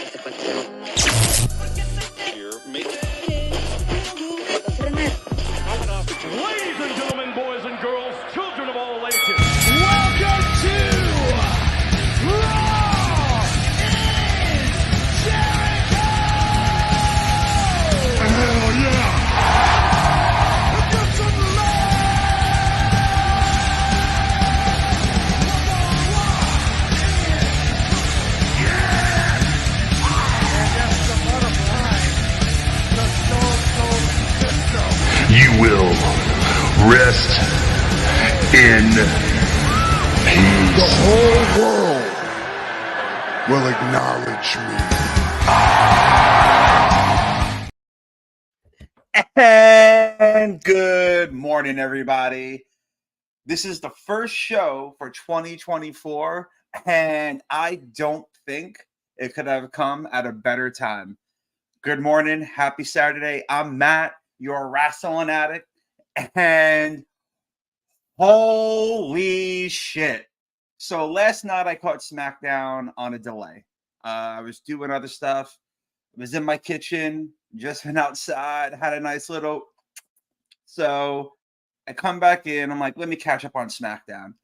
Ladies and gentlemen, boys and girls, children of all ages, welcome to Raw is Jericho! Hell yeah! Get some You will rest in peace. The whole world will acknowledge me. And good morning, everybody. This is the first show for 2024, and I don't think it could have come at a better time. Good morning. Happy Saturday. I'm Matt, your Rasslin addict, and holy shit. So last night I caught SmackDown on a delay. I was doing other stuff. I was in my kitchen, just went outside, had a nice little. So I come back in. I'm like, let me catch up on SmackDown. I'm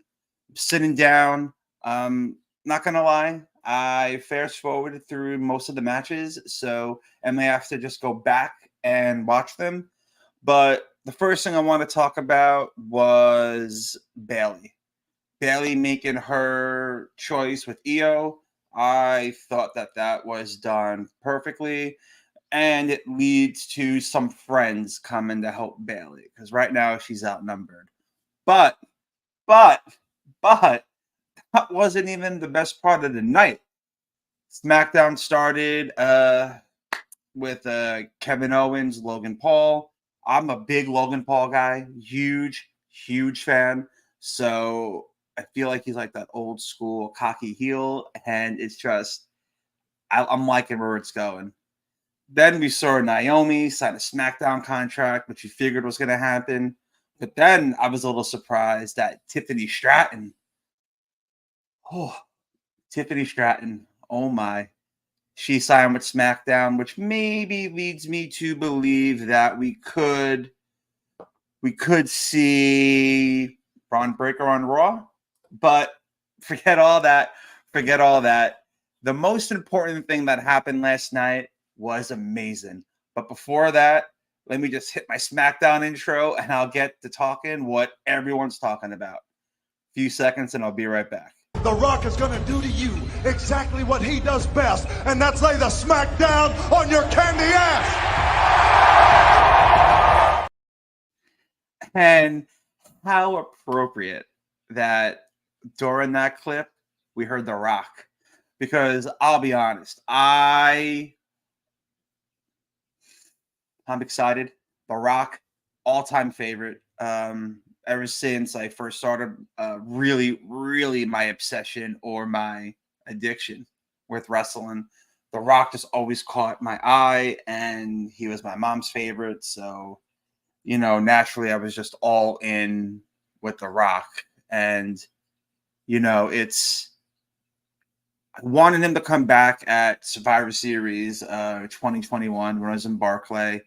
sitting down. Not gonna lie, I fast forwarded through most of the matches, so I may have to just go back and watch them. But the first thing I want to talk about was Bayley. Bayley making her choice with Io. I thought that was done perfectly, and it leads to some friends coming to help Bayley because right now she's outnumbered. But that wasn't even the best part of the night. SmackDown started with Kevin Owens, Logan Paul. I'm a big Logan Paul guy, huge fan. So I feel like he's like that old school cocky heel, and it's just I'm liking where it's going. Then we saw Naomi sign a SmackDown contract, which you figured was going to happen. But then I was a little surprised that Tiffany Stratton. Oh, Tiffany Stratton. Oh my. She signed with SmackDown, which maybe leads me to believe that we could see Braun Breaker on Raw. But forget all that. The most important thing that happened last night was amazing. But before that, let me just hit my SmackDown intro and I'll get to talking what everyone's talking about. A few seconds and I'll be right back. The Rock is going to do to you exactly what he does best, and that's lay the smackdown on your candy ass. And how appropriate that during that clip, we heard The Rock. Because I'll be honest, I'm excited. The Rock, all-time favorite. Ever since I first started really my obsession or my addiction with wrestling. The Rock just always caught my eye, and he was my mom's favorite. So, naturally I was just all in with The Rock. And, I wanted him to come back at Survivor Series 2021 when I was in Barclay.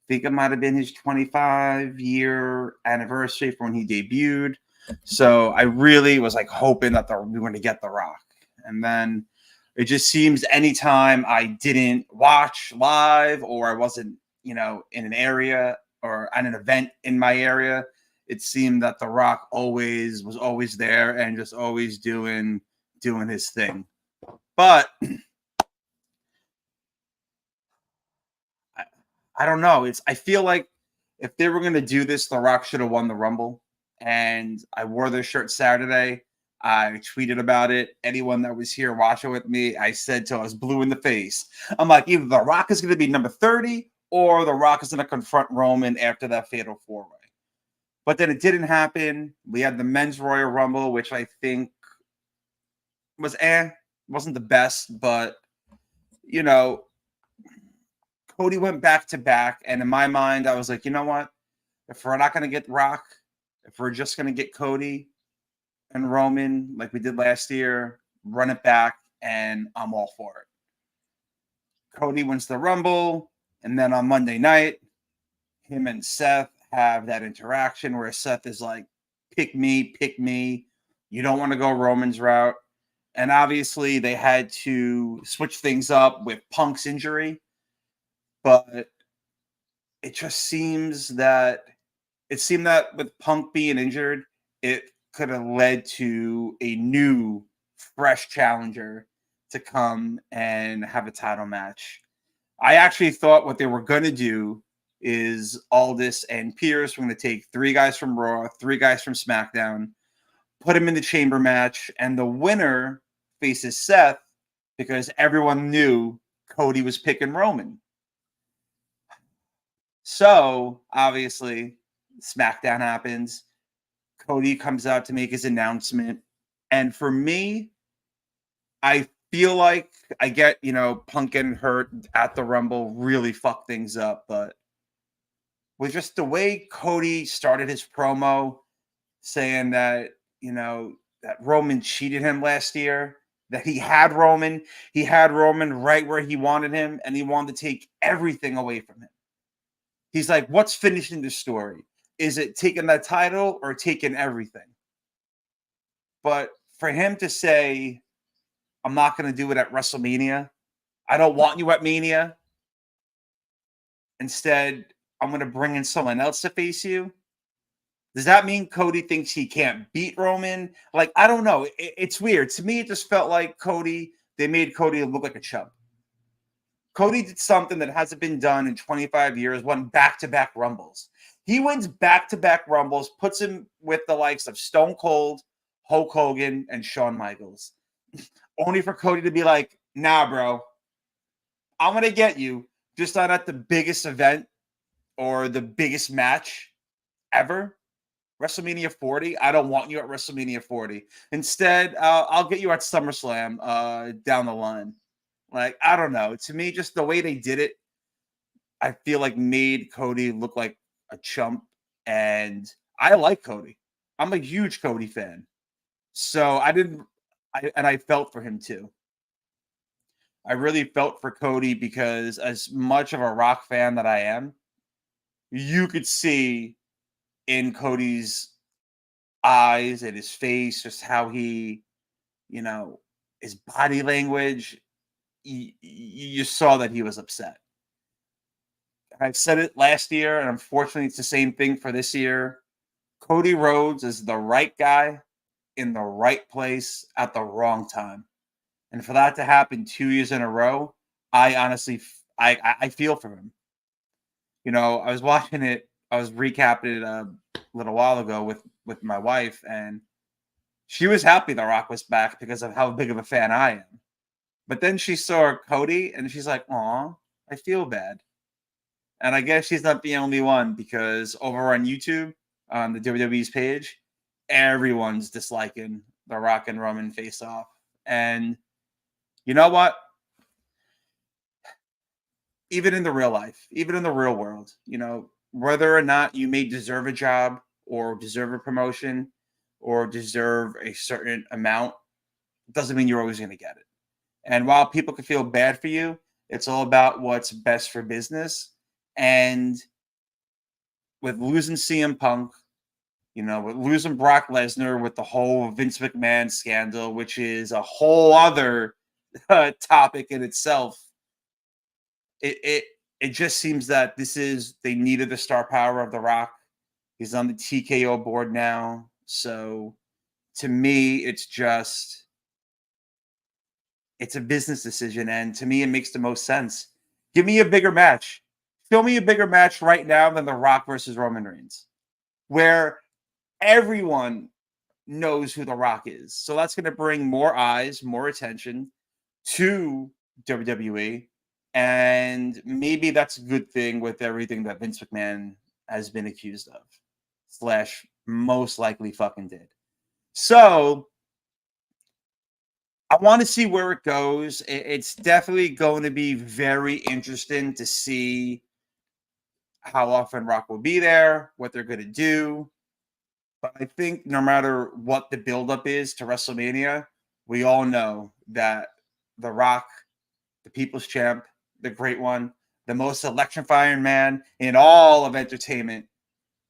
I think it might have been his 25-year anniversary from when he debuted. So I really was like hoping that we were going to get The Rock. And then it just seems anytime I didn't watch live or I wasn't, in an area or at an event in my area, it seemed that The Rock was always there and just always doing his thing. But I don't know. I feel like if they were going to do this, The Rock should have won the Rumble. And I wore this shirt Saturday. I tweeted about it. Anyone that was here watching with me, I said till I was blue in the face. I'm like, either The Rock is going to be number 30 or The Rock is going to confront Roman after that fatal four-way. But then it didn't happen. We had the Men's Royal Rumble, which I think was wasn't the best, but, Cody went back to back, and in my mind, I was like, you know what? If we're not going to get Rock, if we're just going to get Cody and Roman like we did last year, run it back, and I'm all for it. Cody wins the Rumble, and then on Monday night, him and Seth have that interaction where Seth is like, pick me. You don't want to go Roman's route. And obviously they had to switch things up with Punk's injury. But it just seemed that with Punk being injured, it could have led to a new, fresh challenger to come and have a title match. I actually thought what they were going to do is Aldis and Pierce were going to take 3 guys from Raw, 3 guys from SmackDown, put them in the chamber match, and the winner faces Seth because everyone knew Cody was picking Roman. So, obviously, SmackDown happens. Cody comes out to make his announcement. And for me, I feel like I get, Punk getting hurt at the Rumble really fucked things up. But with just the way Cody started his promo saying that, that Roman cheated him last year, that he had Roman right where he wanted him, and he wanted to take everything away from him. He's like, what's finishing the story? Is it taking that title or taking everything? But for him to say, I'm not going to do it at WrestleMania. I don't want you at Mania. Instead, I'm going to bring in someone else to face you. Does that mean Cody thinks he can't beat Roman? Like, I don't know. It's weird. To me, it just felt like they made Cody look like a chump. Cody did something that hasn't been done in 25 years, won back-to-back Rumbles. He wins back-to-back Rumbles, puts him with the likes of Stone Cold, Hulk Hogan, and Shawn Michaels. Only for Cody to be like, nah, bro, I'm going to get you, just not at the biggest event or the biggest match ever. WrestleMania 40, I don't want you at WrestleMania 40. Instead, I'll get you at SummerSlam down the line. Like, I don't know. To me, just the way they did it, I feel like made Cody look like a chump. And I like Cody. I'm a huge Cody fan. So I felt for him too. I really felt for Cody because as much of a Rock fan that I am, you could see in Cody's eyes and his face just how he, his body language, you saw that he was upset. I said it last year, and unfortunately it's the same thing for this year. Cody Rhodes is the right guy in the right place at the wrong time. And for that to happen 2 years in a row, I honestly, I feel for him. I was watching it, I was recapping it a little while ago with my wife, and she was happy The Rock was back because of how big of a fan I am. But then she saw Cody, and she's like, aw, I feel bad. And I guess she's not the only one, because over on YouTube, on the WWE's page, everyone's disliking The Rock and Roman face-off. And you know what? Even in the real life, even in the real world, whether or not you may deserve a job or deserve a promotion or deserve a certain amount, doesn't mean you're always going to get it. And while people can feel bad for you, it's all about what's best for business. And with losing CM Punk, with losing Brock Lesnar, with the whole Vince McMahon scandal, which is a whole other topic in itself, it just seems that they needed the star power of The Rock. He's on the TKO board now. So to me, it's a business decision. And to me, it makes the most sense. Give me a bigger match. Show me a bigger match right now than The Rock versus Roman Reigns, where everyone knows who The Rock is. So that's going to bring more eyes, more attention to WWE. And maybe that's a good thing with everything that Vince McMahon has been accused of, / most likely fucking did. So I want to see where it goes. It's definitely going to be very interesting to see how often Rock will be there, what they're going to do. But I think no matter what the buildup is to WrestleMania, we all know that The Rock, the People's Champ, the great one, the most electrifying man in all of entertainment,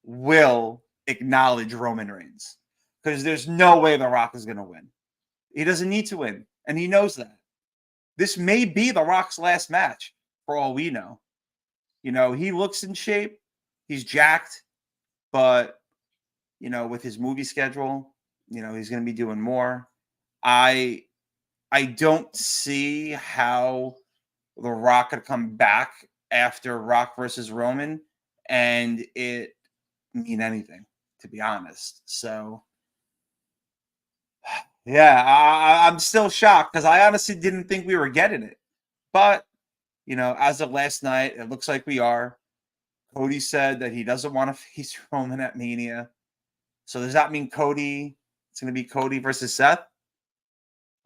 will acknowledge Roman Reigns. Because there's no way The Rock is going to win. He doesn't need to win, and he knows that. This may be The Rock's last match, for all we know. You know, he looks in shape. He's jacked. But, you know, with his movie schedule, you know, he's going to be doing more. I don't see how The Rock could come back after Rock versus Roman and it mean anything, to be honest. So, yeah, I'm still shocked because I honestly didn't think we were getting it. But, you know, as of last night, it looks like we are. Cody said that he doesn't want to face Roman at Mania. So does that mean it's going to be Cody versus Seth?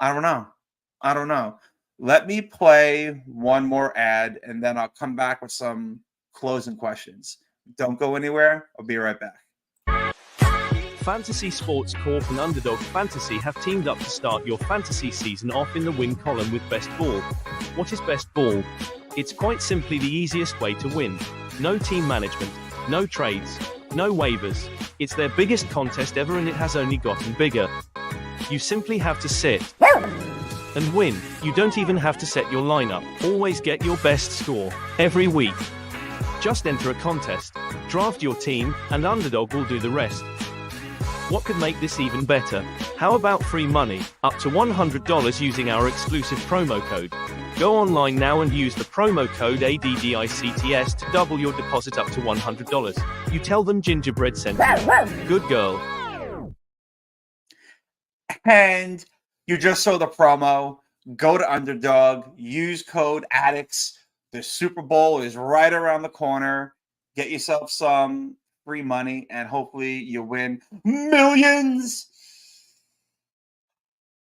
I don't know. Let me play one more ad, and then I'll come back with some closing questions. Don't go anywhere. I'll be right back. Fantasy Sports Corp and Underdog Fantasy have teamed up to start your fantasy season off in the win column with Best Ball. What is Best Ball? It's quite simply the easiest way to win. No team management, no trades, no waivers. It's their biggest contest ever and it has only gotten bigger. You simply have to sit and win. You don't even have to set your lineup. Always get your best score every week. Just enter a contest, draft your team, and Underdog will do the rest. What could make this even better? How about free money, up to $100 using our exclusive promo code? Go online now and use the promo code ADDICTS to double your deposit up to $100. You tell them Gingerbread sent you. Good girl. And you just saw the promo. Go to Underdog. Use code Addicts. The Super Bowl is right around the corner. Get yourself some free money, and hopefully you win millions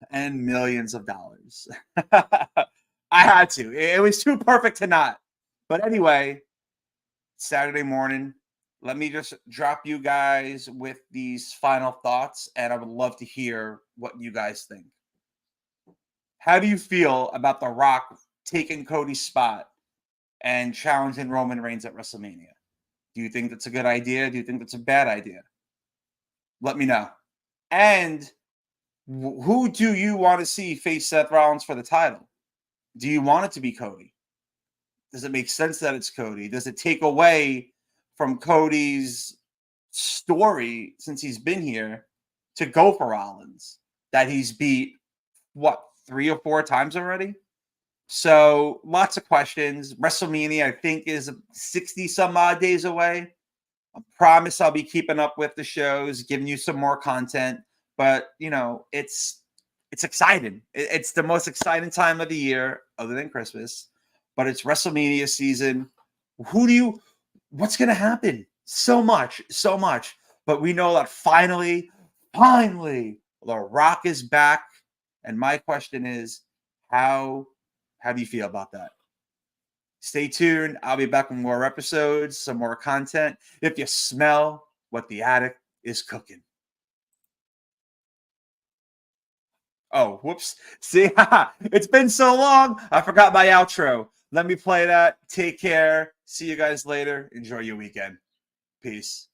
and millions of dollars. I had to. It was too perfect to not. But anyway, Saturday morning, let me just drop you guys with these final thoughts, and I would love to hear what you guys think. How do you feel about The Rock taking Cody's spot and challenging Roman Reigns at WrestleMania? Do you think that's a good idea? Do you think that's a bad idea? Let me know. And who do you want to see face Seth Rollins for the title? Do you want it to be Cody? Does it make sense that it's Cody? Does it take away from Cody's story since he's been here to go for Rollins that he's beat, 3 or 4 times already? So lots of questions. WrestleMania, I think, is 60 some odd days away. I promise I'll be keeping up with the shows, giving you some more content. But, you know, it's exciting. It's the most exciting time of the year other than Christmas. But it's WrestleMania season. What's going to happen? So much. But we know that finally, The Rock is back. And my question is, how do you feel about that? Stay tuned. I'll be back with more episodes, some more content. If you smell what the Addict is cooking. Oh, whoops. See, it's been so long. I forgot my outro. Let me play that. Take care. See you guys later. Enjoy your weekend. Peace.